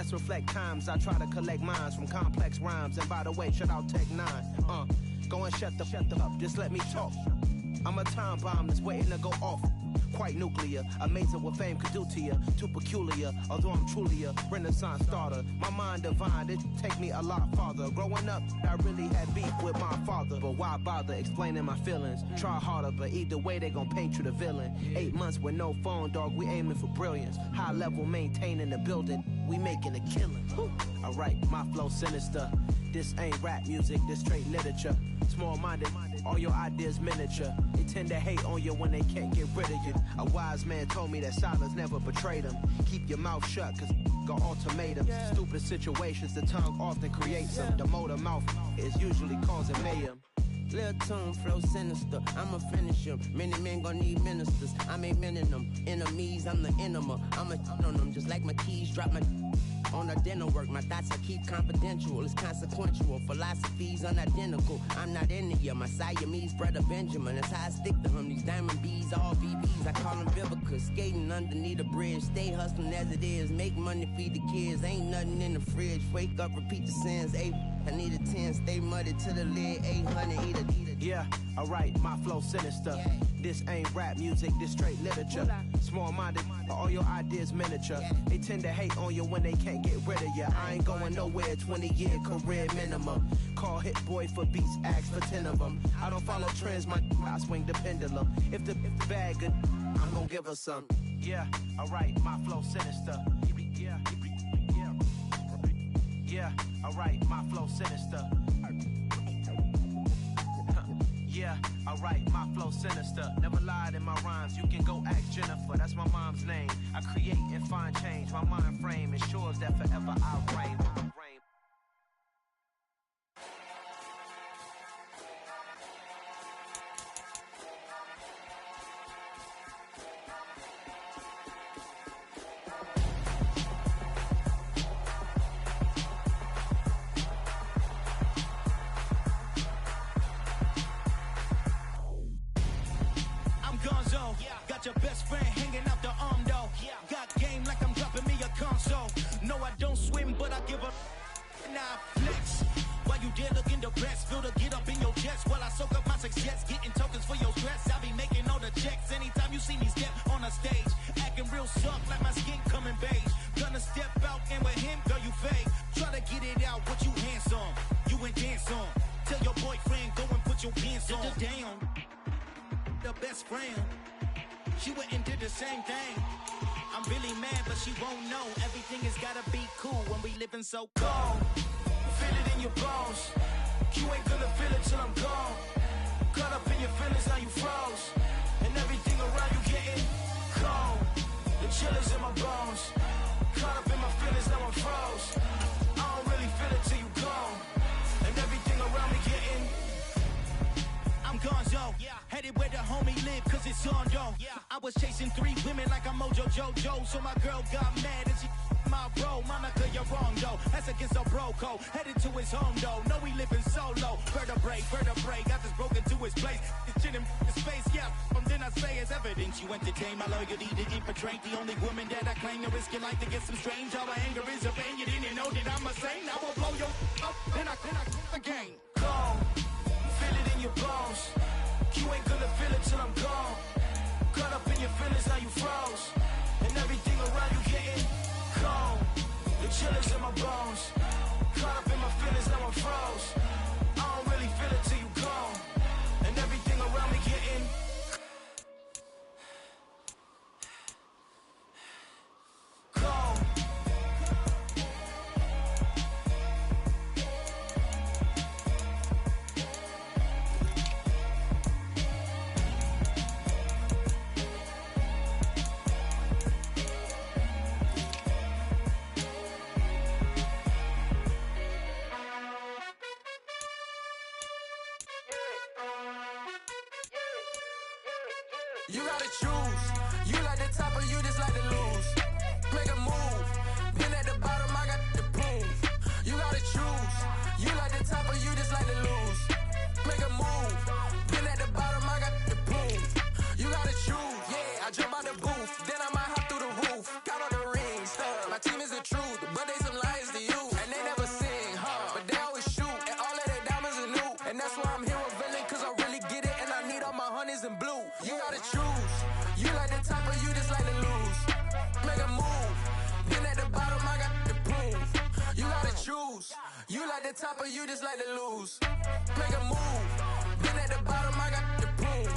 best reflect times. I try to collect minds from complex rhymes. And by the way, shout out Tech 9. Go and shut the up, just let me talk. I'm a time bomb that's waiting to go off. Quite nuclear, amazing what fame could do to you. Too peculiar, although I'm truly a renaissance starter. My mind divine, it take me a lot farther. Growing up, I really had beef with my father. But why bother explaining my feelings? Try harder, but either way they gon' paint you the villain. 8 months with no phone, dog, we aiming for brilliance. High level maintaining the building, we making a killing. Alright, my flow sinister. This ain't rap music, this straight literature. Small-minded, all your ideas miniature. They tend to hate on you when they can't get rid of you. A wise man told me that silence never betrayed him. Keep your mouth shut, cause got ultimatums. Stupid situations, the tongue often creates them. The motor mouth is usually causing mayhem. Lil' tune, flow sinister, I'ma finish him. Many men gon' need ministers, I'm aiming them. Enemies, I'm the enema, I'ma on them. Just like my keys, drop my on the dinner work. My thoughts I keep confidential, it's consequential. Philosophies unidentical, I'm not into you. My Siamese brother Benjamin, that's how I stick to him. These diamond bees, all VVs, I call them Vivica. Skating underneath the bridge, stay hustling as it is. Make money, feed the kids, ain't nothing in the fridge. Wake up, repeat the sins, I need a 10, stay muddy to the lid, 800, eat it. Yeah, alright, my flow sinister. This ain't rap music, this straight literature. Small-minded, all your ideas miniature. They tend to hate on you when they can't get rid of you. I ain't going nowhere, 20-year career minimum. Call Hit Boy for beats, ask for 10 of them. I don't follow trends, I swing the pendulum. If the bag good, I'm gon' give her some. Yeah, alright, my flow sinister. Yeah, alright, my flow sinister. Yeah, alright, my flow sinister. Never lied in my rhymes, you can go ask Jennifer, that's my mom's name. I create and find change, my mind frame ensures that forever I reign. Your best friend hanging out the arm though. Got game like I'm dropping me a console. No, I don't swim, but I give a nah flex. While you there looking depressed, feel to get up in your chest while I soak up my success, getting tokens for your stress. I be making all the checks anytime you see me step on a stage, acting real soft like my skin coming beige. Gonna step out and with him, girl, you fake. Try to get it out, what you handsome, you ain't dance on. Tell your boyfriend go and put your pants on. Down, the best friend. She went and did the same thing. I'm really mad, but she won't know. Everything has gotta be cool when we living so cold. Feel it in your bones. You ain't gonna feel it till I'm gone. Caught up in your feelings, now you froze. And everything around you getting cold. The chill is in my bones. Caught up in my feelings, now I'm froze. I don't really feel it till you gone. And everything around me getting I'm gonzo, headed where the homie live, cause it's on though. I was chasing 3 women like I'm Mojo Jojo, so my girl got mad and she my bro. Monica, you're wrong though, that's against a bro code. Headed to his home though, no we living solo. Vertebrae, got this broken to his place. It's chin in his face, from then I say it's evidence. You entertain my loyalty to infiltrate the only woman that I claim to risk your life to get some strange. All my anger is a pain, you didn't know that I'm a saint. I will blow your up, then I again. Gone. Feel it in your bones. You ain't gonna feel it till I'm gone. Caught up in your feelings, now you froze. And everything around you getting cold. The chill is in my bones. Caught up in my feelings, now I'm froze. I don't really feel it till you gone. And everything around me getting cold. You gotta choose. You like the top or you just like to lose. Make a move. Been at the bottom, I got the proof. You gotta choose. You like the top or you just like to lose. Make a move. Been at the bottom, I got the proof. You gotta choose. Yeah, I jump out the booth, then I might hop through the roof. Count on the rings, my team is the truth, but they some choose. You like the top or you just like to lose. Make a move. Been at the bottom, I got the proof.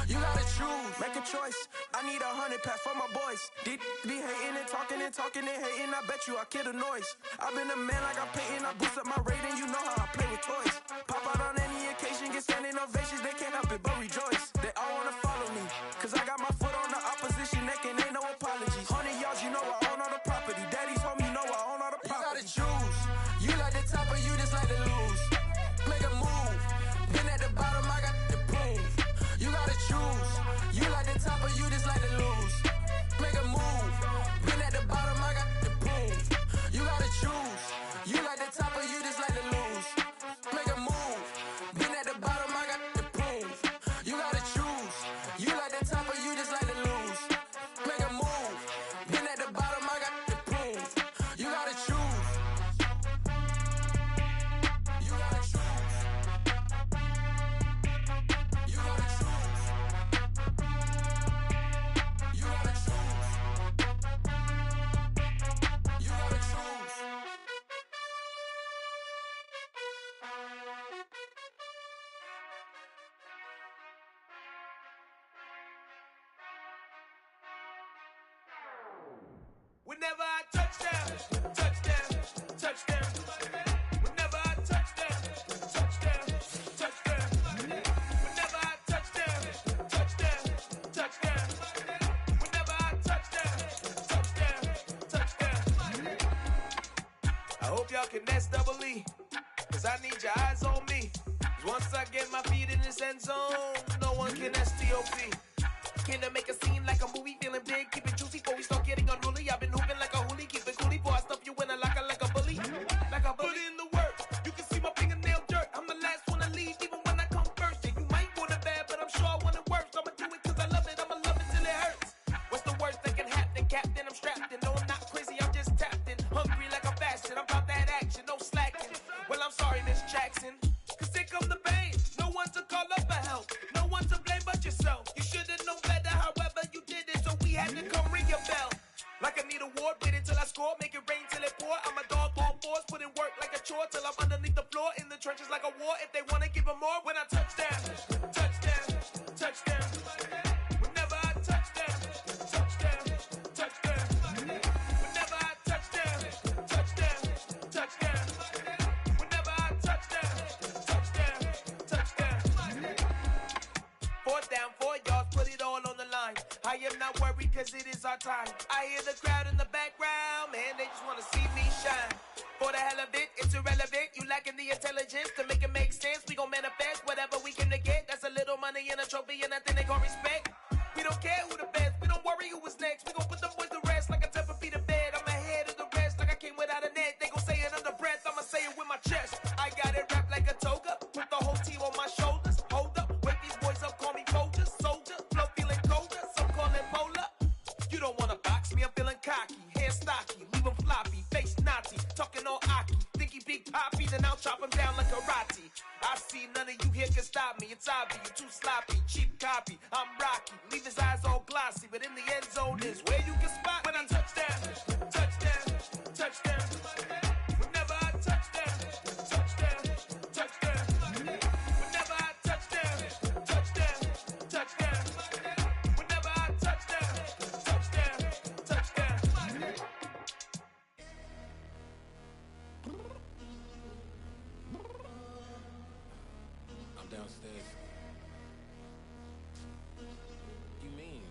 You gotta choose. Make a choice. I need 100 packs for my boys. Be hating and talking and hating. I bet you I kill the noise. I've been a man like I'm Peyton. I boost up my rating. You know how I play with toys. Pop out on any occasion, get standing ovations. They can't help it but rejoice. They all wanna follow me, cause I got my foot on the opposition neck and ain't no apologies. 100 yards, you know I own all the property. Daddy's home, you know I own all the property. You gotta choose. You like the top or you just like to lose. Make a move. Been at the bottom, I got the proof. You gotta choose. You like the top or you just like to lose. Make a move. Been at the bottom, I got the proof. You gotta choose. You like the top or you just like to lose. Make a move. Been at the bottom, I got the proof. You gotta choose. You like the top or you just like to lose. Make a move. Been at the bottom, I got the proof. You gotta choose. You gotta choose. You gotta choose. You gotta choose. You gotta choose. Whenever I touchdown, touchdown, touchdown. Whenever I touchdown, touchdown, touchdown. Whenever I touchdown, touchdown, touchdown. Whenever I touchdown, touchdown, touchdown. I hope y'all can nest double E, cause I need your eyes on me. 'Cause once I get my feet in this end zone, no one can STOP. Can I make a scene like a movie, feeling big, keep it juicy before we start getting unruly. I've been hooping like a hoolie, keep it coolie before I stuff you in a locker like a bully. Like a bully. Put in the work, you can see my fingernail dirt. I'm the last one to leave, even when I come first. And you might want it bad, but I'm sure I want it worse. I'ma do it cause I love it, I'ma love it till it hurts. What's the worst that can happen, Captain? I'm strapped in, no I'm not crazy, I'm just tapped in. Hungry like I'm fasting, I'm about that action, no slacking. Well I'm sorry Miss Jackson, cause here come the pain. No one to call up for help, no one to blame but yourself. You should've known better, however you did it, so we had to come ring your bell. Like I need a ward, wait until I score, make it rain till it pour. I'm a dog on fours, put in work like a chore till I'm underneath the floor, in the trenches like a war. If they wanna give them more, when I touchdown, touchdown, touchdown. Whenever I touchdown, touchdown, touchdown. Whenever I touchdown, touchdown, touchdown. Whenever I touchdown, touchdown, touchdown. 4th down, 4 yards, put it all on the line. I am not worried cause it is our time. I hear the crowd in the background, man, they just wanna see me shine. For the hell of it, it's irrelevant. You lacking the intelligence to make it make sense. We gon' manifest whatever we can to get. That's a little money and a trophy and nothing they gon' respect. We don't care who the best, we don't worry who was next. We gon' put them boys to rest like a 10 feet of bed. I'm ahead of the rest like I came without a net. They gon' say it under breath, I'ma say it with my chest. I got it wrapped like a toga, put the whole team on my shoulders. Hold up, wake these boys up, call me Folger, soldier, flow feeling colder, some call it polar. You don't wanna box me, I'm feeling cocky, hair stocky, leave him floppy, face naughty, talking all aki, think he big poppy, then I'll chop him down like karate. I see none of you here can stop me, it's obvious, you too sloppy, cheap copy, I'm rocky, leave his eyes all glossy, but in the end zone is where you can spot when I touchdown, touchdown, touchdown. Whenever I touchdown, touchdown, touchdown. Whenever I touchdown, touchdown, touchdown. Whenever I touchdown, touchdown, touchdown. I'm downstairs. You mean?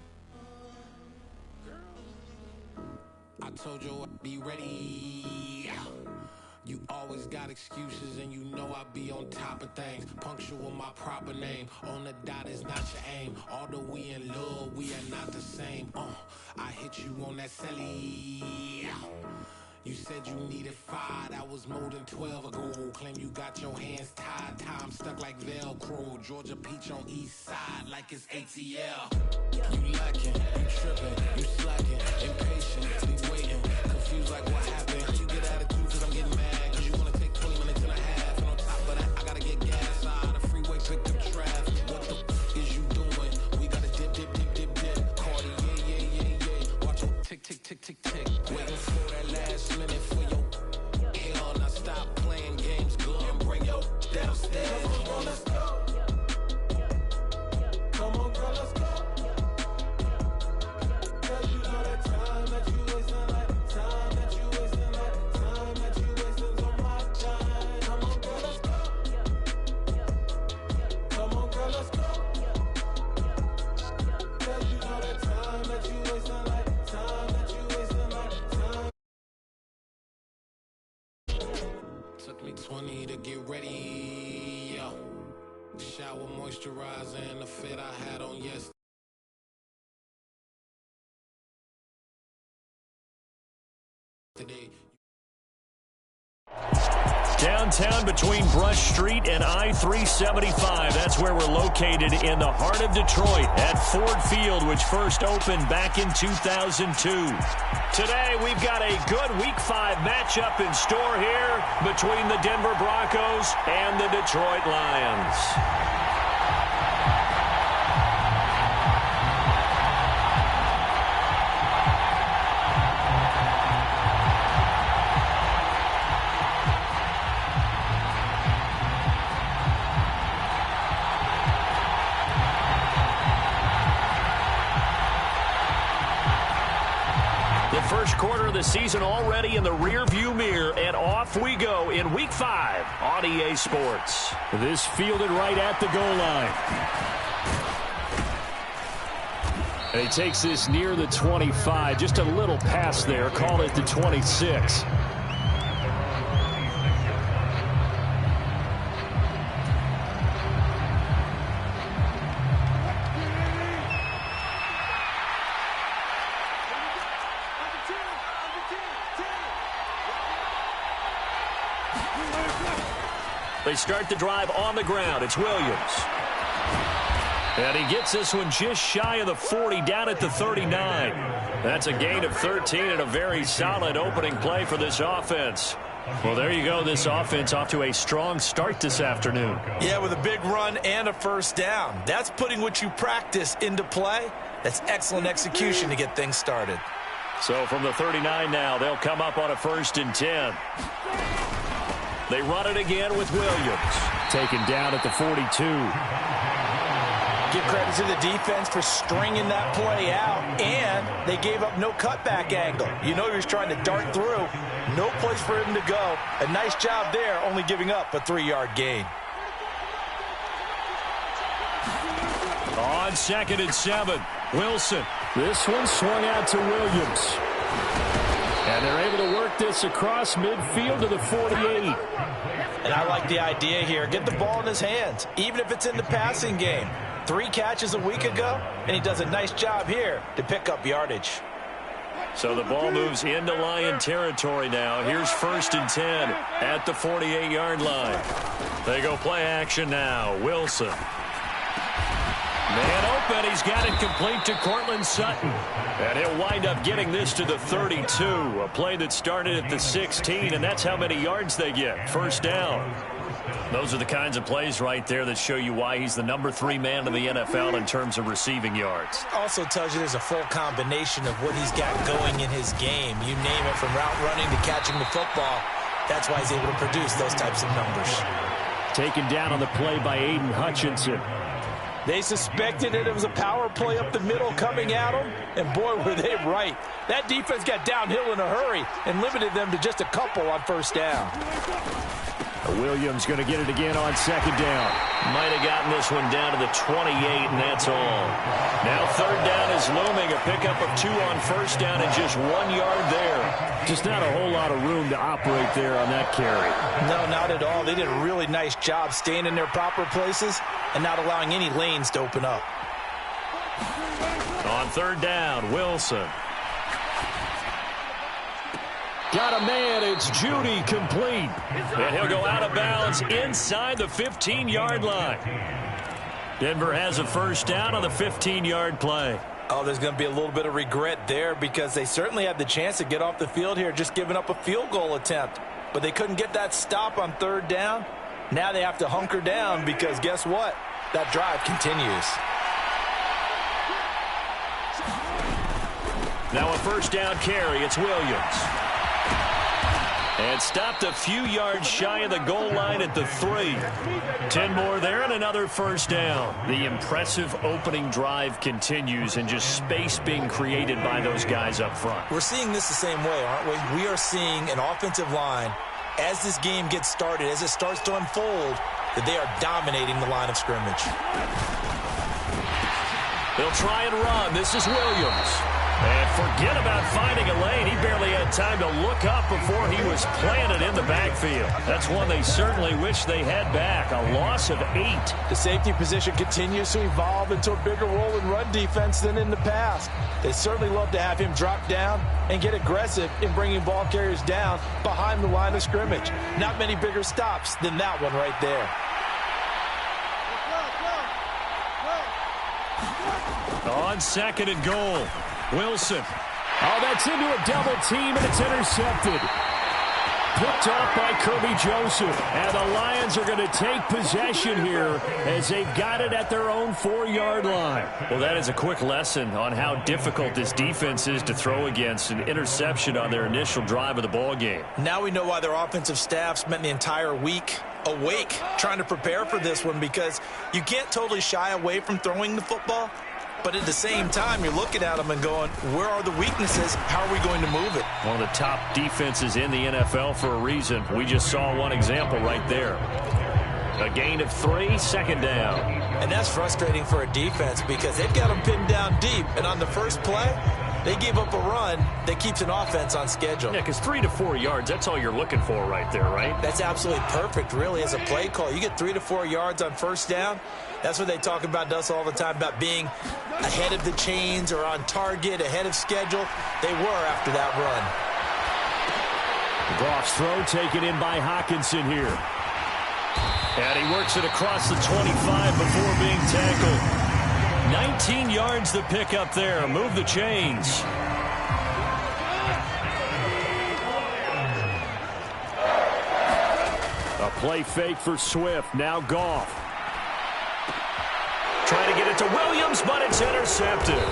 I told you I'd be ready. You always got excuses and you know I be on top of things. Punctual my proper name. On the dot is not your aim. Although we in love, we are not the same. I hit you on that celly. You said you needed 5, that was more than 12 ago. Claim you got your hands tied, time stuck like Velcro. Georgia Peach on east side like it's ATL. You lacking, you tripping, you slacking, impatient, be waiting, confused like what happened. You get attitude cause I'm getting mad, cause you wanna take 20 minutes and a half. And on top of that, I gotta get gas out of the freeway, pick up traffic. What the is you doing? We gotta dip, dip, dip, dip, dip. Cardi, yeah. Watch your tick, tick, tick, tick, tick. Waiting for that last minute for your hell, now stop. like 20 to get ready. Yo. Shower moisturizer and the fit I had on yesterday. Downtown between Brush Street and I-375. That's where we're located in the heart of Detroit at Ford Field, which first opened back in 2002. Today, we've got a good Week 5 matchup in store here between the Denver Broncos and the Detroit Lions. First quarter of the season already in the rear-view mirror, and off we go in Week 5 on EA Sports. This fielded right at the goal line. And he takes this near the 25, just a little past there, call it the 26. They start the drive on the ground. It's Williams. And he gets this one just shy of the 40, down at the 39. That's a gain of 13 and a very solid opening play for this offense. Well, there you go. This offense off to a strong start this afternoon. Yeah, with a big run and a first down. That's putting what you practice into play. That's excellent execution to get things started. So from the 39 now, they'll come up on a 1st and 10. They run it again with Williams. Taken down at the 42. Give credit to the defense for stringing that play out, and they gave up no cutback angle. You know he was trying to dart through. No place for him to go. A nice job there, only giving up a 3-yard gain. On 2nd and 7, Wilson. This one swung out to Williams. And they're able to work this across midfield to the 48. And I like the idea here. Get the ball in his hands, even if it's in the passing game. 3 catches a week ago, and he does a nice job here to pick up yardage. So the ball moves into Lion territory now. Here's 1st and 10 at the 48-yard line. They go play action now. Wilson. Man open. He's got it complete to Cortland Sutton. And he'll wind up getting this to the 32. A play that started at the 16, and that's how many yards they get. First down. Those are the kinds of plays right there that show you why he's the number 3 man in the NFL in terms of receiving yards. Also tells you there's a full combination of what he's got going in his game. You name it, from route running to catching the football. That's why he's able to produce those types of numbers. Taken down on the play by Aiden Hutchinson. They suspected that it was a power play up the middle coming at them, and boy, were they right. That defense got downhill in a hurry and limited them to just a couple on first down. Williams going to get it again on 2nd down. Might have gotten this one down to the 28, and that's all. Now 3rd down is looming. A pickup of 2 on first down and just 1 yard there. Just not a whole lot of room to operate there on that carry. No, not at all. They did a really nice job staying in their proper places and not allowing any lanes to open up. On 3rd down, Wilson. Got a man, it's Judy, complete. And he'll go out of bounds inside the 15-yard line. Denver has a first down on the 15-yard play. Oh, there's going to be a little bit of regret there because they certainly had the chance to get off the field here, just giving up a field goal attempt. But they couldn't get that stop on 3rd down. Now they have to hunker down because guess what? That drive continues. Now a first down carry, it's Williams. And stopped a few yards shy of the goal line at the 3. 10 more there and another first down. The impressive opening drive continues, and just space being created by those guys up front. We're seeing this the same way, aren't we? We are seeing an offensive line, as this game gets started, as it starts to unfold, that they are dominating the line of scrimmage. They'll try and run. This is Williams. And forget about finding a lane. He barely had time to look up before he was planted in the backfield. That's one they certainly wish they had back. A loss of 8. The safety position continues to evolve into a bigger role in run defense than in the past. They certainly love to have him drop down and get aggressive in bringing ball carriers down behind the line of scrimmage. Not many bigger stops than that one right there. On 2nd and goal, Wilson. Oh, that's into a double team, and it's intercepted. Picked off by Kirby Joseph. And the Lions are going to take possession here as they've got it at their own 4-yard line. Well, that is a quick lesson on how difficult this defense is to throw against. An interception on their initial drive of the ball game. Now we know why their offensive staff spent the entire week awake trying to prepare for this one, because you can't totally shy away from throwing the football. But at the same time, you're looking at them and going, where are the weaknesses? How are we going to move it? One of the top defenses in the NFL for a reason. We just saw one example right there. A gain of 3, 2nd down. And that's frustrating for a defense because they've got them pinned down deep. And on the first play, they gave up a run that keeps an offense on schedule. Yeah, because 3 to 4 yards, that's all you're looking for right there, right? That's absolutely perfect, really, as a play call. You get 3 to 4 yards on first down. That's what they talk about to us all the time, about being ahead of the chains or on target, ahead of schedule. They were after that run. Goff's throw taken in by Hawkinson here. And he works it across the 25 before being tackled. 19 yards the pick up there. Move the chains. A play fake for Swift. Now Goff. Trying to get it to Williams, but it's intercepted.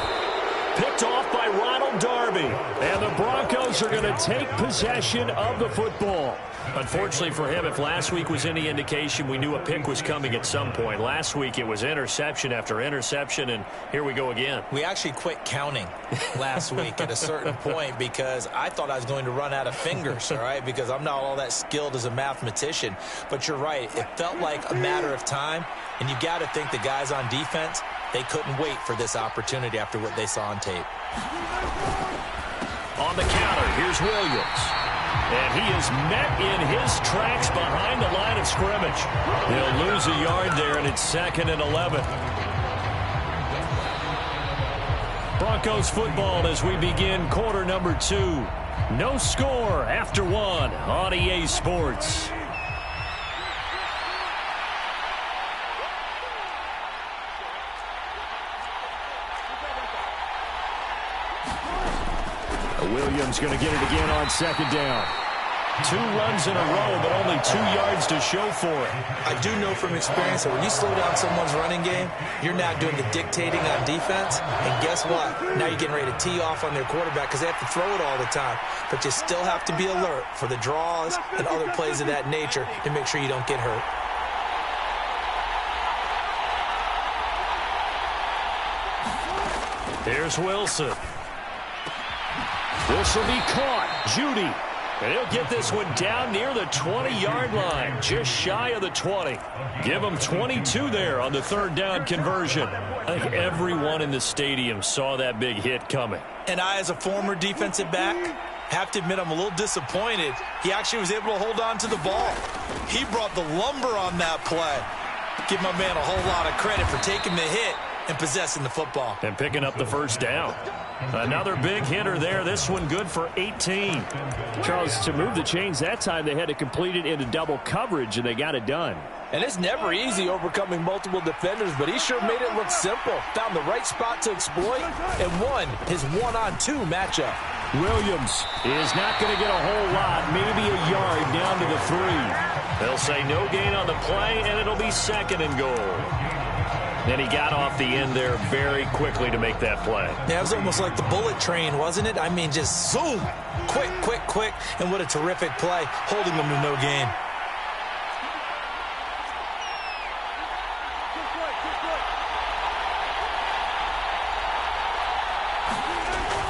Picked off by Ronald Darby. And the Broncos are going to take possession of the football. Unfortunately for him, if last week was any indication, we knew a pick was coming at some point. Last week it was interception after interception, and here we go again. We actually quit counting last week at a certain point because I thought I was going to run out of fingers, all right, because I'm not all that skilled as a mathematician. But you're right. It felt like a matter of time, and you got to think the guys on defense, they couldn't wait for this opportunity after what they saw on tape. On the counter, here's Williams. And he is met in his tracks behind the line of scrimmage. He'll lose a yard there, and it's 2nd and 11. Broncos football as we begin quarter number 2. No score after 1 on EA Sports. Williams going to get it again on 2nd down. 2 runs in a row, but only 2 yards to show for it. I do know from experience that when you slow down someone's running game, you're now doing the dictating on defense. And guess what? Now you're getting ready to tee off on their quarterback because they have to throw it all the time. But you still have to be alert for the draws and other plays of that nature to make sure you don't get hurt. Here's Wilson. This will be caught. Judy. And he'll get this one down near the 20-yard line, just shy of the 20. Give him 22 there on the 3rd down conversion. I think everyone in the stadium saw that big hit coming. And I, as a former defensive back, have to admit I'm a little disappointed. He actually was able to hold on to the ball. He brought the lumber on that play. Give my man a whole lot of credit for taking the hit and possessing the football. And picking up the 1st down. Another big hitter there. This one good for 18. Charles, to move the chains that time, they had to complete it into double coverage, and they got it done. And it's never easy overcoming multiple defenders, but he sure made it look simple. Found the right spot to exploit and won his 1-on-2 matchup. Williams is not going to get a whole lot, maybe a yard down to the 3. They'll say no gain on the play, and it'll be 2nd and goal. Then he got off the end there very quickly to make that play. Yeah, it was almost like the bullet train, wasn't it? I mean, just zoom, quick, quick, quick, and what a terrific play, holding them to no gain.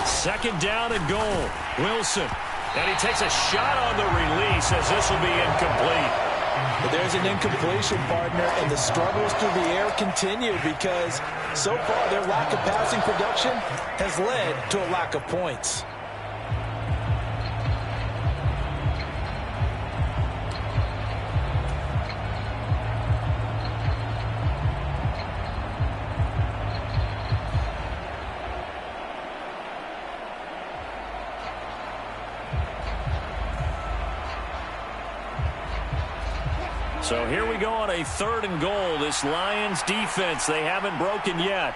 Second down and goal. Wilson. And he takes a shot on the release as this will be incomplete. But there's an incompletion, partner, and the struggles through the air continue because so far their lack of passing production has led to a lack of points. So here we go on a 3rd and goal. This Lions defense, they haven't broken yet.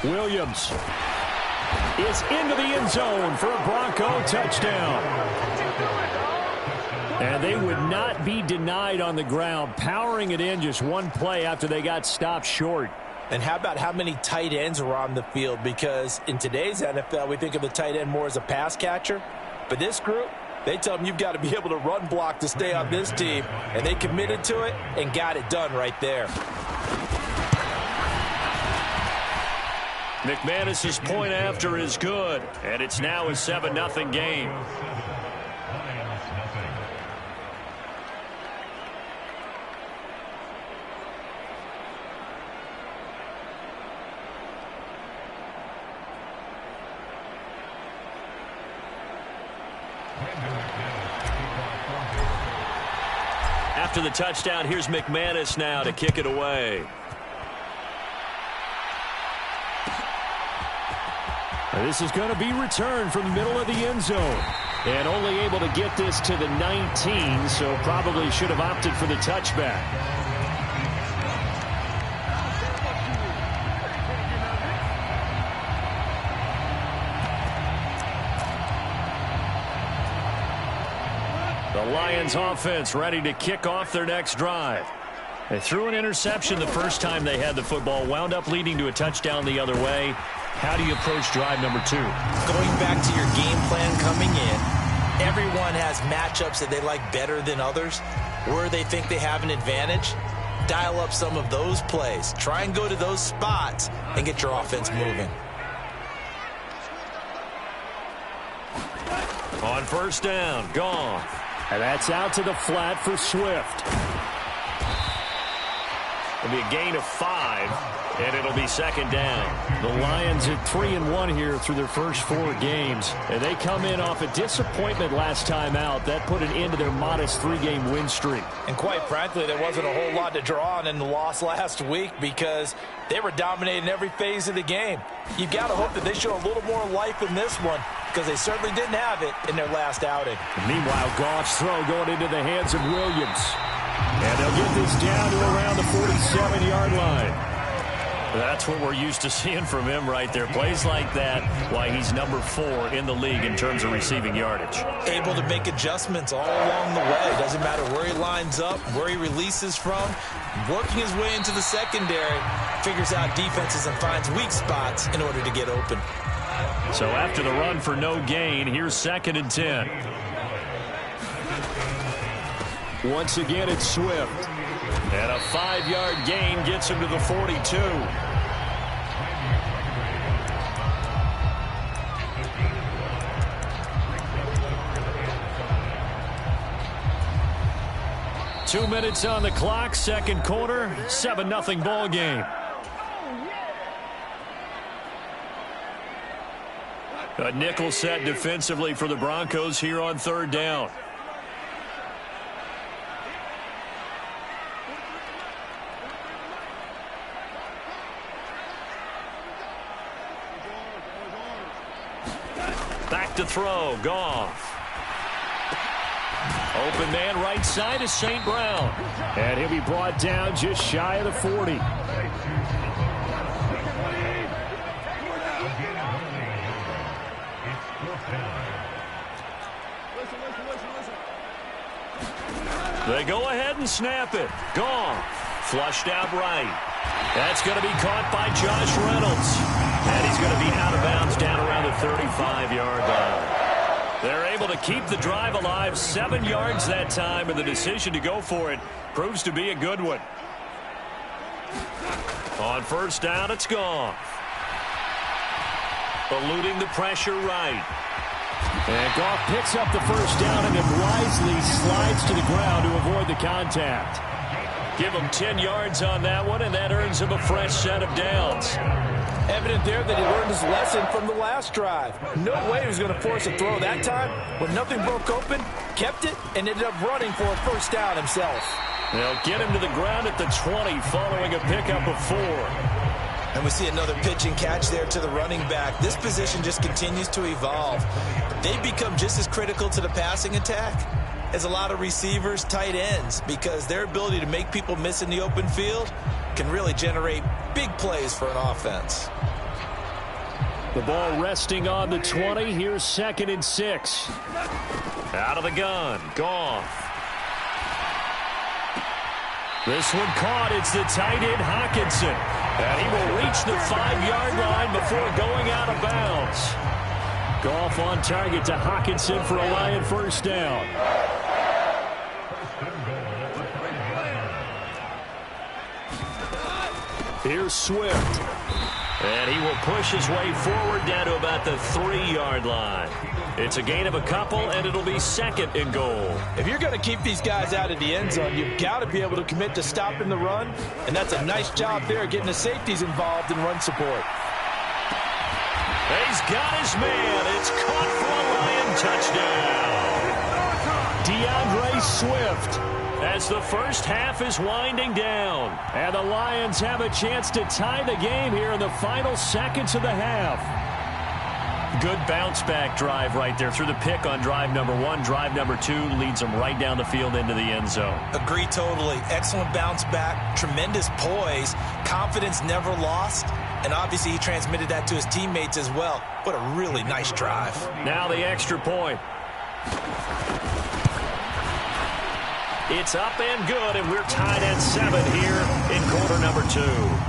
Williams is into the end zone for a Bronco touchdown. And they would not be denied on the ground, powering it in just one play after they got stopped short. And how about how many tight ends are on the field? Because in today's NFL, we think of the tight end more as a pass catcher. But this group, they tell them you've got to be able to run block to stay on this team. And they committed to it and got it done right there. McManus's point after is good. And it's now a 7-0 game. After the touchdown, here's McManus now to kick it away. This is going to be returned from the middle of the end zone. And only able to get this to the 19, so probably should have opted for the touchback. The Lions offense ready to kick off their next drive. They threw an interception the first time they had the football, wound up leading to a touchdown the other way. How do you approach drive number 2? Going back to your game plan coming in, everyone has matchups that they like better than others, where they think they have an advantage. Dial up some of those plays. Try and go to those spots and get your offense moving. On first down, gone. And that's out to the flat for Swift. It'll be a gain of 5, and it'll be 2nd down. The Lions at 3-1 here through their first 4 games. And they come in off a disappointment last time out. That put an end to their modest 3-game win streak. And quite frankly, there wasn't a whole lot to draw on in the loss last week because they were dominating every phase of the game. You've got to hope that they show a little more life in this one because they certainly didn't have it in their last outing. Meanwhile, Goff's throw going into the hands of Williams. And they'll get this down to around the 47-yard line. That's what we're used to seeing from him right there. Plays like that, why he's number 4 in the league in terms of receiving yardage. Able to make adjustments all along the way. Doesn't matter where he lines up, where he releases from. Working his way into the secondary, figures out defenses and finds weak spots in order to get open. So after the run for no gain, here's 2nd and 10. Once again, it's Swift. And a 5-yard gain gets him to the 42. Two minutes on the clock, second quarter, 7-0 ball game. A nickel set defensively for the Broncos here on 3rd down. Back to throw, Goff. Open man right side is St. Brown. And he'll be brought down just shy of the 40. They go ahead and snap it. Goff flushed out right. That's going to be caught by Josh Reynolds. And he's going to be out of bounds down around the 35-yard line. They're able to keep the drive alive, 7 yards that time, and the decision to go for it proves to be a good one. On first down, it's Goff. Eluding the pressure right. And Goff picks up the first down and then wisely slides to the ground to avoid the contact. Give him 10 yards on that one, and that earns him a fresh set of downs. Evident there that he learned his lesson from the last drive. No way he was going to force a throw that time. When nothing broke open, kept it, and ended up running for a first down himself. They'll get him to the ground at the 20 following a pickup of 4. And we see another pitch and catch there to the running back. This position just continues to evolve. They've become just as critical to the passing attack as a lot of receivers, tight ends, because their ability to make people miss in the open field can really generate big plays for an offense. The ball resting on the 20. Here's 2nd and 6. Out of the gun. Goff. This one caught. It's the tight end, Hockenson. And he will reach the 5-yard line before going out of bounds. Goff on target to Hockenson for a Lion first down. Here's Swift. And he will push his way forward down to about the 3-yard line. It's a gain of a couple, and it'll be 2nd and goal. If you're going to keep these guys out of the end zone, you've got to be able to commit to stopping the run, and that's a nice job there getting the safeties involved in run support. He's got his man. It's caught for a Lion touchdown. DeAndre Swift, as the first half is winding down. And the Lions have a chance to tie the game here in the final seconds of the half. Good bounce-back drive right there through the pick on drive number 1. Drive number 2 leads them right down the field into the end zone. Agree totally. Excellent bounce back, tremendous poise, confidence never lost, and obviously he transmitted that to his teammates as well. What a really nice drive. Now the extra point. It's up and good, and we're tied at 7 here in quarter number 2.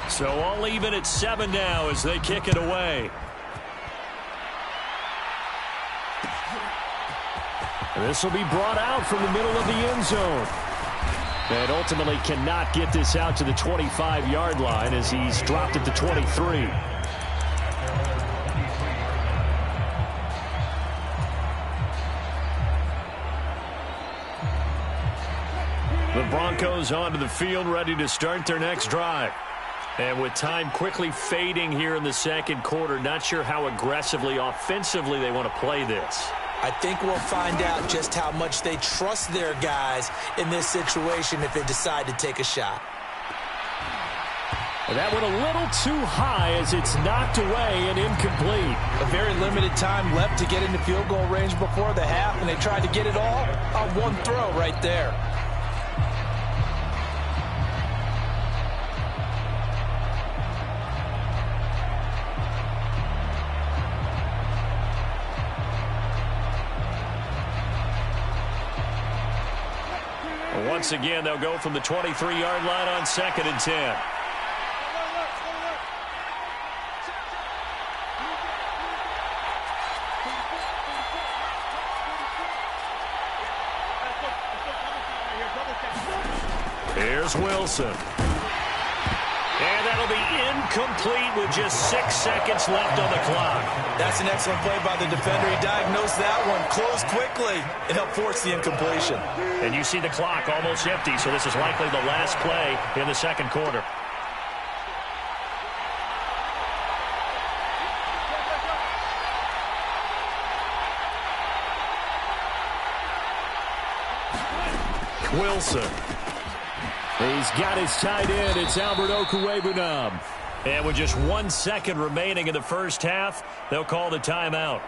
So all even at 7 now as they kick it away. And this will be brought out from the middle of the end zone. And ultimately cannot get this out to the 25-yard line as he's dropped at the 23. The Broncos onto the field, ready to start their next drive. And with time quickly fading here in the second quarter, not sure how aggressively, offensively they want to play this. I think we'll find out just how much they trust their guys in this situation if they decide to take a shot. And that one a little too high as it's knocked away and incomplete. A very limited time left to get into field goal range before the half, and they tried to get it all on one throw right there. Once again, they'll go from the 23-yard line on 2nd and 10. Here's Wilson. And that'll be incomplete with just 6 seconds left on the clock. That's an excellent play by the defender. He diagnosed that one, closed quickly, and helped force the incompletion. And you see the clock almost empty, so this is likely the last play in the second quarter. Wilson. He's got his tight end. It's Albert Okwuegbunam. And with just 1 second remaining in the first half, they'll call the timeout.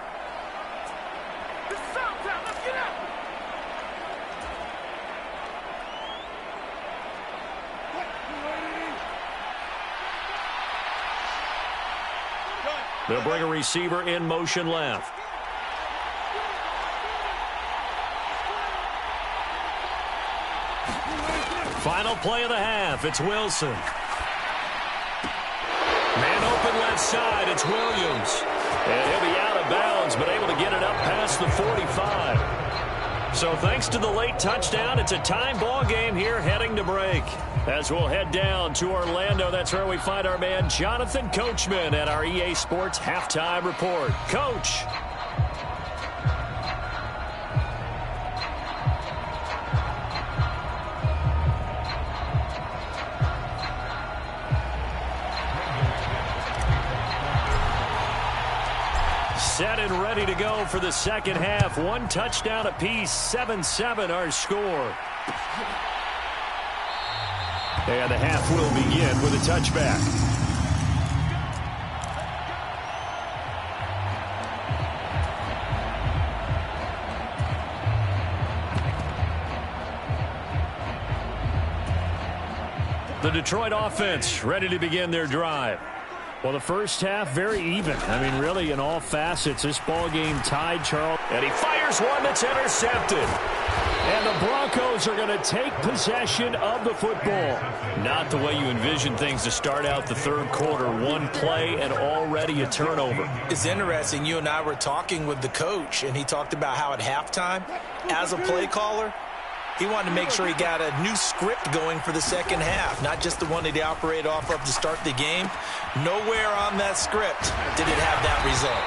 They'll bring a receiver in motion left. Final play of the half. It's Wilson. Man open left side. It's Williams. And he'll be out of bounds, but able to get it up past the 45. So thanks to the late touchdown, it's a time ball game here heading to break. As we'll head down to Orlando, that's where we find our man Jonathan Coachman at our EA Sports Halftime Report. Coach. Set and ready to go for the second half. One touchdown apiece, 7-7 our score. And the half will begin with a touchback. The Detroit offense ready to begin their drive. Well, the first half, very even. I mean, really, in all facets, this ball game tied, Charles. And he fires one that's intercepted. And the Broncos are going to take possession of the football. Not the way you envision things to start out the third quarter. One play and already a turnover. It's interesting. You and I were talking with the coach, and he talked about how at halftime, as a play caller, he wanted to make sure he got a new script going for the second half, not just the one that he operated off of to start the game. Nowhere on that script did it have that result.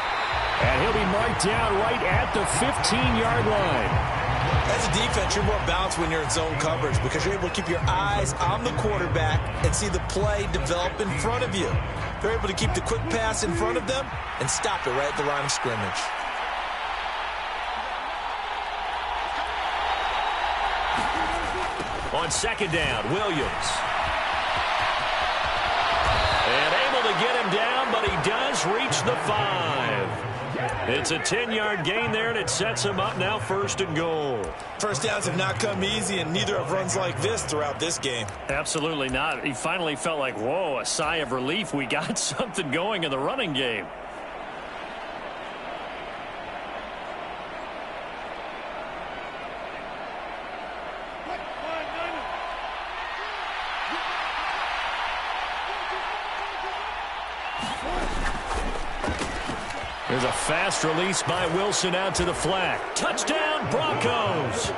And he'll be marked down right at the 15-yard line. As a defense, you're more balanced when you're in zone coverage because you're able to keep your eyes on the quarterback and see the play develop in front of you. They're able to keep the quick pass in front of them and stop it right at the line of scrimmage. On second down, Williams. And able to get him down, but he does reach the 5. It's a 10-yard gain there, and it sets him up now 1st and goal. First downs have not come easy, and neither have runs like this throughout this game. Absolutely not. He finally felt like, whoa, a sigh of relief. We got something going in the running game. There's a fast release by Wilson out to the flat. Touchdown, Broncos.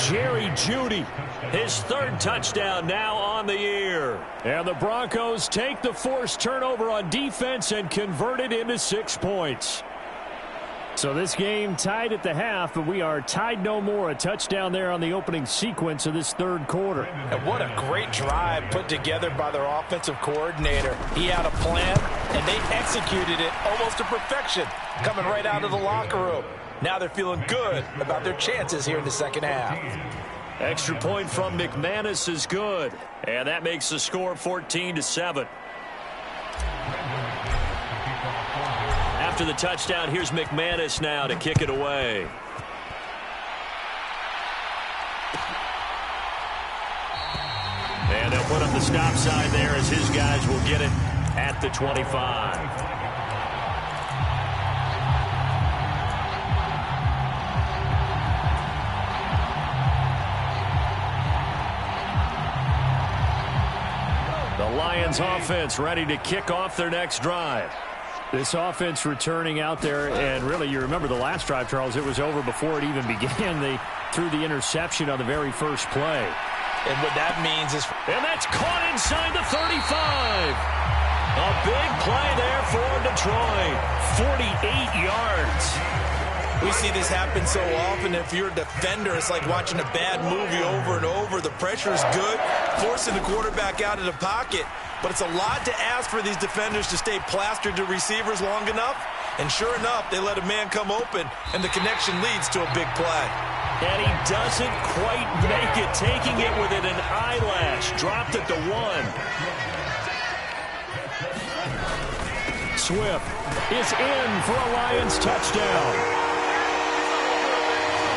Jerry Jeudy, his 3rd touchdown now on the year. And the Broncos take the forced turnover on defense and convert it into 6 points. So this game tied at the half, but we are tied no more. A touchdown there on the opening sequence of this 3rd quarter. And what a great drive put together by their offensive coordinator. He had a plan, and they executed it almost to perfection, coming right out of the locker room. Now they're feeling good about their chances here in the second half. Extra point from McManus is good, and that makes the score 14-7. After the touchdown, here's McManus now to kick it away. And they'll put up the stop sign there as his guys will get it at the 25. The Lions offense ready to kick off their next drive. This offense returning out there, and really, you remember the last drive, Charles, it was over before it even began. They threw the interception on the very first play. And what that means is... And that's caught inside the 35. A big play there for Detroit. 48 yards. We see this happen so often. If you're a defender, it's like watching a bad movie over and over. The pressure is good, forcing the quarterback out of the pocket. But it's a lot to ask for these defenders to stay plastered to receivers long enough. And sure enough, they let a man come open, and the connection leads to a big play. And he doesn't quite make it, taking it within an eyelash. Dropped it to 1. Swift is in for a Lions touchdown.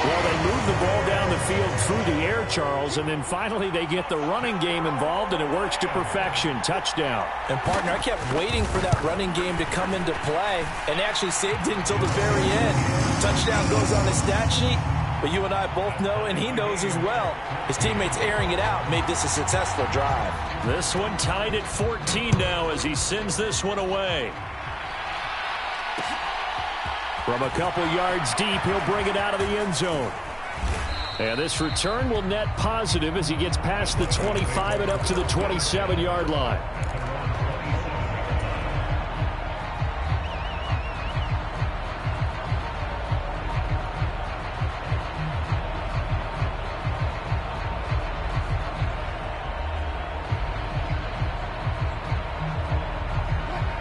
Well, they move the ball down the field through the air, Charles, and then finally they get the running game involved, and it works to perfection. Touchdown. And, partner, I kept waiting for that running game to come into play, and actually saved it until the very end. Touchdown goes on the stat sheet, But you and I both know, and he knows as well, his teammates airing it out made this a successful drive. This one tied at 14 now as he sends this one away. From a couple yards deep, he'll bring it out of the end zone. And this return will net positive as he gets past the 25 and up to the 27-yard line.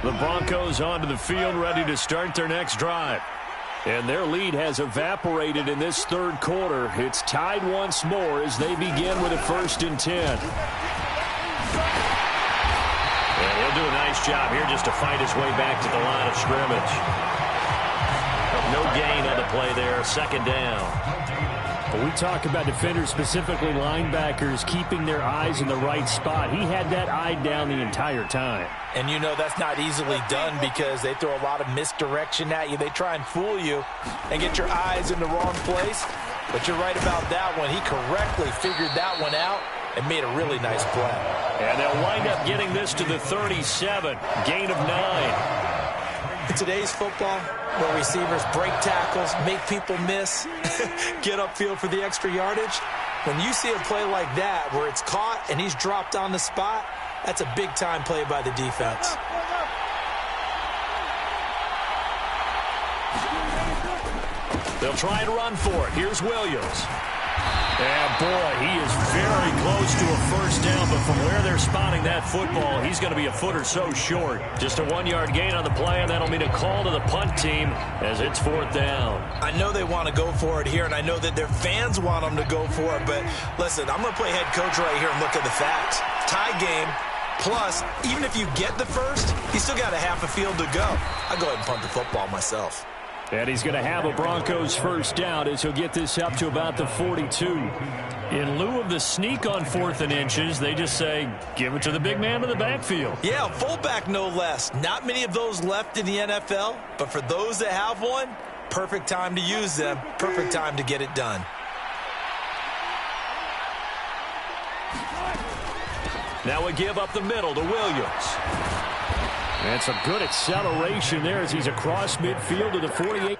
The Broncos onto the field, ready to start their next drive. And their lead has evaporated in this third quarter. It's tied once more as they begin with a 1st and 10. And he'll do a nice job here just to fight his way back to the line of scrimmage. No gain on the play there, 2nd down. We talk about defenders, specifically linebackers, keeping their eyes in the right spot. He had that eye down the entire time. And you know that's not easily done because they throw a lot of misdirection at you. They try and fool you and get your eyes in the wrong place. But you're right about that one. He correctly figured that one out and made a really nice play. And they'll wind up getting this to the 37. Gain of 9. In today's football, where receivers break tackles, make people miss, get upfield for the extra yardage, when you see a play like that where it's caught and he's dropped on the spot, that's a big-time play by the defense. They'll try and run for it. Here's Williams. And, boy, he is very close to a 1st down, but from where they're spotting that football, he's going to be a foot or so short. Just a 1-yard gain on the play, and that'll mean a call to the punt team as it's 4th down. I know they want to go for it here, and I know that their fans want them to go for it, but listen, I'm going to play head coach right here and look at the facts. Tie game, plus, even if you get the first, you still got a half a field to go. I'll go ahead and punt the football myself. And he's going to have a Broncos 1st down as he'll get this up to about the 42. In lieu of the sneak on 4th and inches, they just say, give it to the big man in the backfield. Yeah, fullback no less. Not many of those left in the NFL, but for those that have one, perfect time to use them, perfect time to get it done. Now a give up the middle to Williams. And some good acceleration there as he's across midfield to the 48.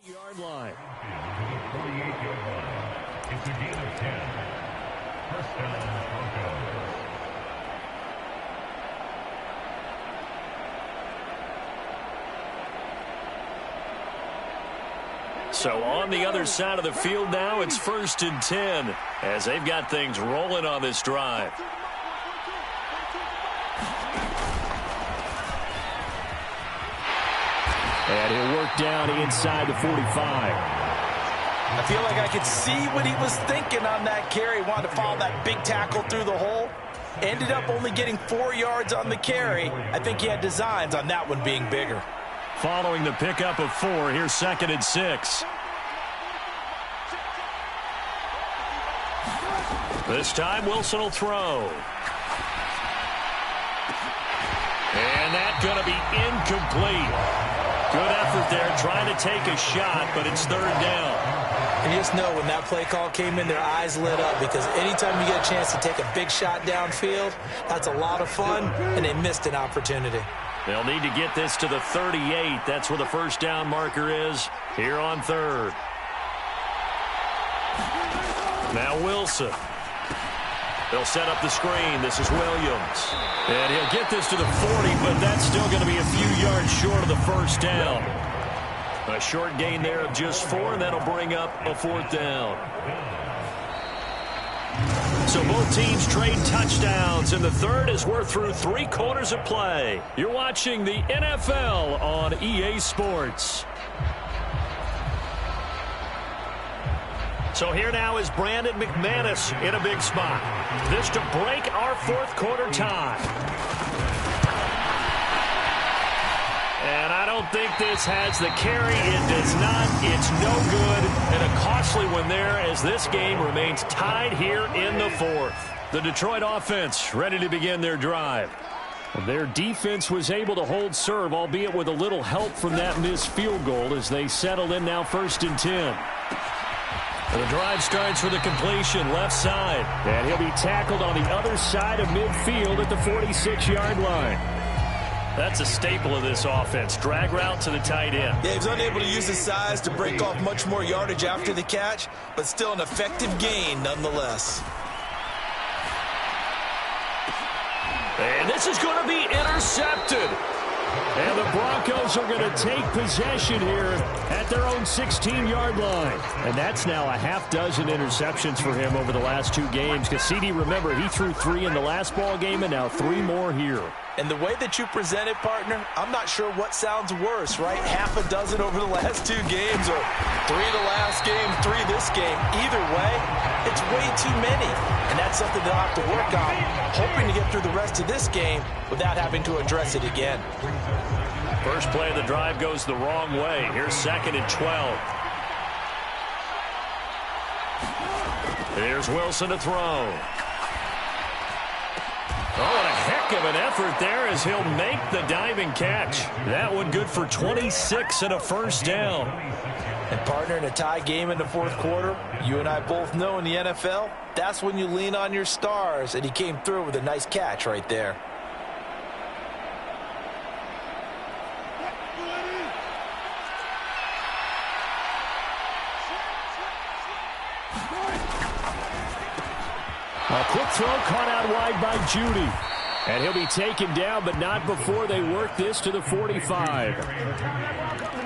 Yard line. 48-yard line. It's a gain of 10. 1st down, Broncos. So on the other side of the field now, it's 1st and 10 as they've got things rolling on this drive. And he'll work down inside the 45. I feel like I could see what he was thinking on that carry. Wanted to follow that big tackle through the hole. Ended up only getting 4 yards on the carry. I think he had designs on that one being bigger. Following the pickup of 4, here's 2nd and 6. This time Wilson will throw. And that's going to be incomplete. Good effort there, trying to take a shot, but it's 3rd down. And you just know when that play call came in, their eyes lit up because anytime you get a chance to take a big shot downfield, that's a lot of fun, and they missed an opportunity. They'll need to get this to the 38. That's where the 1st down marker is here on 3rd. Now Wilson. They'll set up the screen. This is Williams. And he'll get this to the 40, but that's still going to be a few yards short of the 1st down. A short gain there of just 4, and that'll bring up a 4th down. So both teams trade touchdowns in the third as we're through 3 quarters of play. You're watching the NFL on EA Sports. So here now is Brandon McManus in a big spot. This to break our fourth quarter tie. And I don't think this has the carry. It does not. It's no good. And a costly one there as this game remains tied here in the fourth. The Detroit offense ready to begin their drive. Their defense was able to hold serve, albeit with a little help from that missed field goal as they settle in now 1st and 10. The drive starts with a completion left side. And he'll be tackled on the other side of midfield at the 46-yard line. That's a staple of this offense. Drag route to the tight end. Yeah, he was unable to use his size to break off much more yardage after the catch, but still an effective gain nonetheless. And this is going to be intercepted. And the Broncos are going to take possession here at their own 16-yard line. And that's now a half dozen interceptions for him over the last 2 games. Because CD, remember, he threw 3 in the last ball game and now 3 more here. And the way that you present it, partner, I'm not sure what sounds worse, right? Half a dozen over the last 2 games or 3 the last game, 3 this game. Either way, it's way too many. And that's something they'll have to work on, hoping to get through the rest of this game without having to address it again. First play of the drive goes the wrong way. Here's 2nd and 12. Here's Wilson to throw. Oh, what a heck of an effort there as he'll make the diving catch. That one good for 26 and a first down. And partner, in a tie game in the fourth quarter, you and I both know in the NFL, that's when you lean on your stars, and he came through with a nice catch right there. A quick throw caught out wide by Judy. And he'll be taken down, but not before they work this to the 45.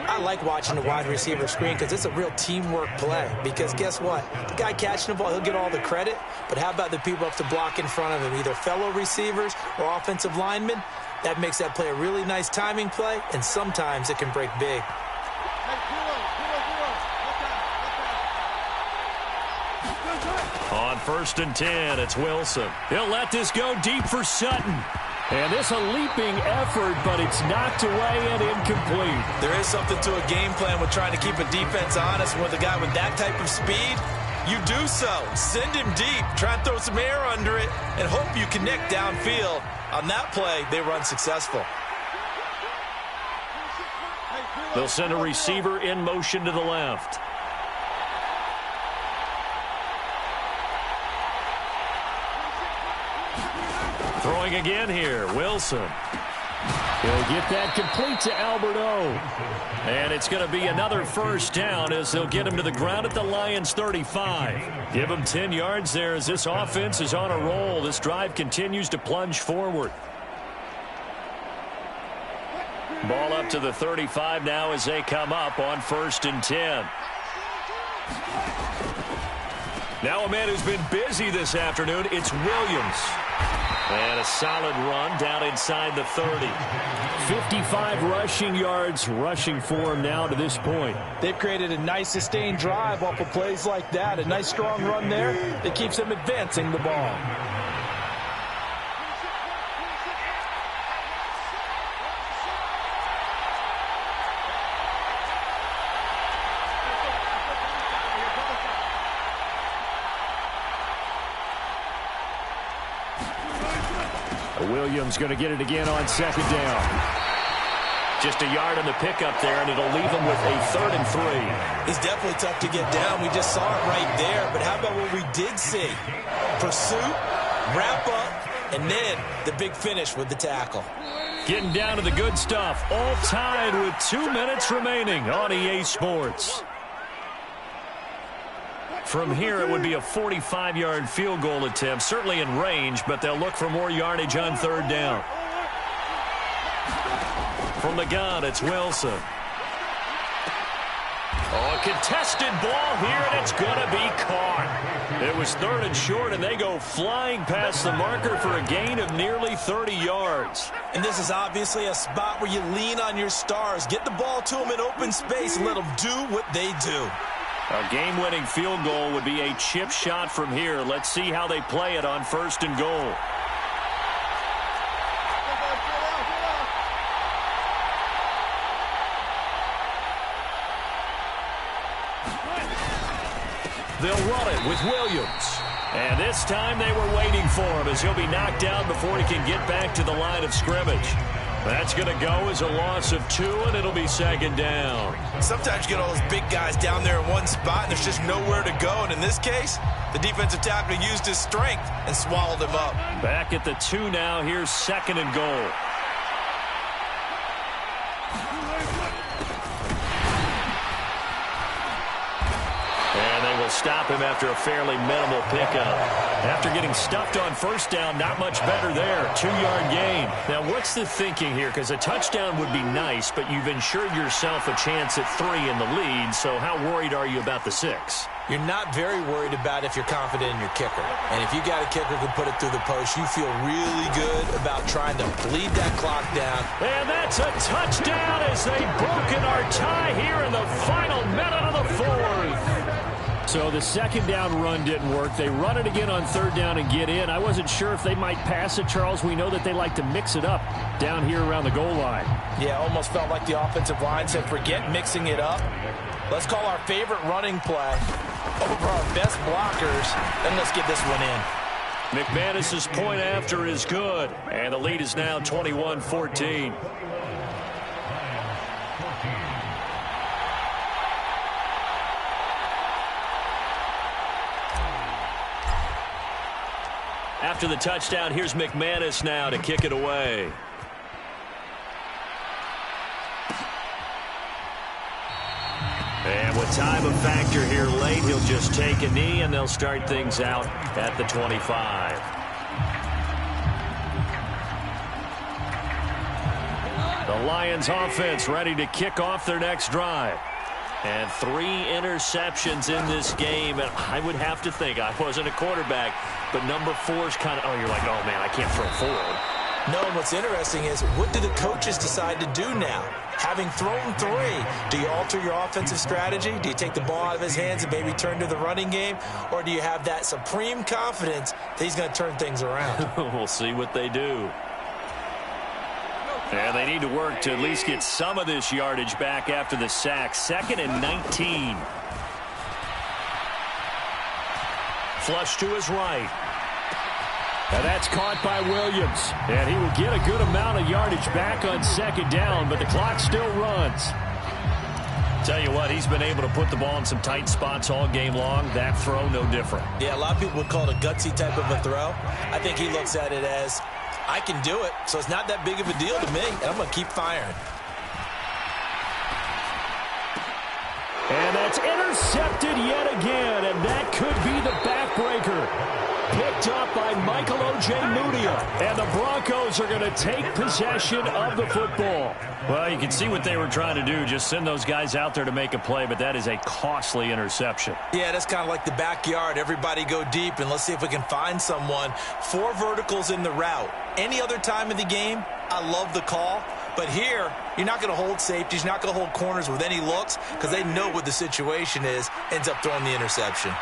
I like watching the wide receiver screen because it's a real teamwork play. Because guess what? The guy catching the ball, he'll get all the credit. But how about the people up to block in front of him, either fellow receivers or offensive linemen? That makes that play a really nice timing play, and sometimes it can break big. On 1st and 10, it's Wilson. He'll let this go deep for Sutton. And this a leaping effort, but it's knocked away and incomplete. There is something to a game plan with trying to keep a defense honest. With a guy with that type of speed, you do so. Send him deep, try and throw some air under it, and hope you connect downfield. On that play, they were unsuccessful. They'll send a receiver in motion to the left. Throwing again here, Wilson. He'll get that complete to Alberto. And it's going to be another first down as they'll get him to the ground at the Lions' 35. Give him 10 yards there as this offense is on a roll. This drive continues to plunge forward. Ball up to the 35 now as they come up on 1st and 10. Now a man who's been busy this afternoon, it's Williams. And a solid run down inside the 30. 55 rushing yards rushing for him now to this point. They've created a nice sustained drive off of plays like that. A nice strong run there that keeps them advancing the ball. Williams going to get it again on 2nd down. Just a yard on the pickup there, and it'll leave him with a 3rd and 3. He's definitely tough to get down. We just saw it right there. But how about what we did see? Pursuit, wrap up, and then the big finish with the tackle. Getting down to the good stuff. All tied with 2 minutes remaining on EA Sports. From here, it would be a 45-yard field goal attempt, certainly in range, but they'll look for more yardage on 3rd down. From the gun, it's Wilson. Oh, a contested ball here, and it's going to be caught. It was 3rd and short, and they go flying past the marker for a gain of nearly 30 yards. And this is obviously a spot where you lean on your stars. Get the ball to them in open space and let them do what they do. A game-winning field goal would be a chip shot from here. Let's see how they play it on 1st and goal. They'll run it with Williams. And this time they were waiting for him as he'll be knocked down before he can get back to the line of scrimmage. That's going to go as a loss of 2, and it'll be 2nd down. Sometimes you get all those big guys down there in one spot, and there's just nowhere to go. And in this case, the defensive tackle used his strength and swallowed him up. Back at the 2 now. Here's 2nd and goal. And they will stop him after a fairly minimal pickup. After getting stuffed on 1st down, not much better there. 2-yard gain. Now, what's the thinking here? Because a touchdown would be nice, but you've ensured yourself a chance at 3 in the lead, so how worried are you about the 6? You're not very worried about if you're confident in your kicker. And if you got a kicker who can put it through the post, you feel really good about trying to bleed that clock down. And that's a touchdown as they've broken our tie here in the final minute of the 4th. So the 2nd down run didn't work. They run it again on 3rd down and get in. I wasn't sure if they might pass it, Charles. We know that they like to mix it up down here around the goal line. Yeah, almost felt like the offensive line said, forget mixing it up. Let's call our favorite running play over our best blockers, and let's get this one in. McManus's point after is good, and the lead is now 21-14. After the touchdown, here's McManus now to kick it away. And with time a factor here late, he'll just take a knee, and they'll start things out at the 25. The Lions offense ready to kick off their next drive. And 3 interceptions in this game. And I would have to think, I wasn't a quarterback, but number 4's kind of, you're like, oh, man, I can't throw 4. No, and what's interesting is, what do the coaches decide to do now? Having thrown 3, do you alter your offensive strategy? Do you take the ball out of his hands and maybe turn to the running game? Or do you have that supreme confidence that he's going to turn things around? We'll see what they do. And they need to work to at least get some of this yardage back after the sack. 2nd and 19. Flush to his right. And that's caught by Williams. And he will get a good amount of yardage back on 2nd down, but the clock still runs. Tell you what, he's been able to put the ball in some tight spots all game long. That throw, no different. Yeah, a lot of people would call it a gutsy type of a throw. I think he looks at it as, I can do it, so it's not that big of a deal to me, and I'm going to keep firing. And that's intercepted yet again, and that could be the backbreaker. Picked up by Michael Ojemudia, and the Broncos are going to take possession of the football. Well, you can see what they were trying to do, just send those guys out there to make a play, but that is a costly interception. Yeah, that's kind of like the backyard. Everybody go deep, and let's see if we can find someone. 4 verticals in the route. Any other time of the game, I love the call. But here, you're not going to hold safeties, you're not going to hold corners with any looks because they know what the situation is, ends up throwing the interception.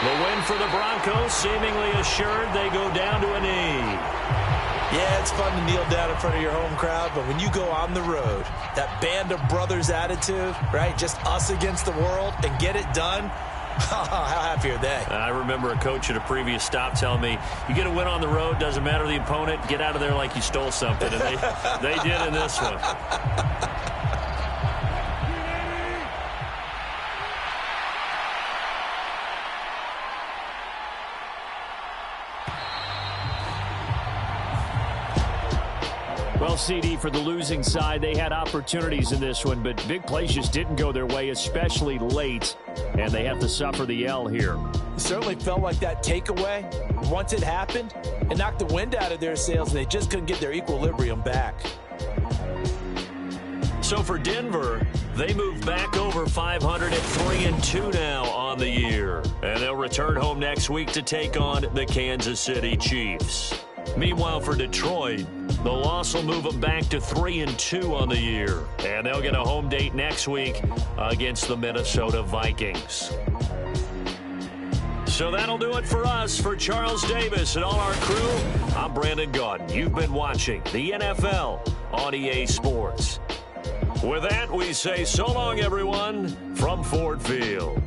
The win for the Broncos, seemingly assured. They go down to a knee. Yeah, it's fun to kneel down in front of your home crowd, but when you go on the road, that band of brothers attitude, right, just us against the world, and get it done, how happy are they? I remember a coach at a previous stop telling me, you get a win on the road, doesn't matter the opponent, get out of there like you stole something. And they did in this one. Well, CD, for the losing side, they had opportunities in this one, but big plays just didn't go their way, especially late, and they have to suffer the L here. It certainly felt like that takeaway, once it happened, it knocked the wind out of their sails, and they just couldn't get their equilibrium back. So for Denver, they move back over 500 at 3-2 now on the year. And they'll return home next week to take on the Kansas City Chiefs. Meanwhile, for Detroit, the loss will move them back to 3-2 on the year. And they'll get a home date next week against the Minnesota Vikings. So that'll do it for us. For Charles Davis and all our crew, I'm Brandon Gaudin. You've been watching the NFL on EA Sports. With that, we say so long, everyone, from Ford Field.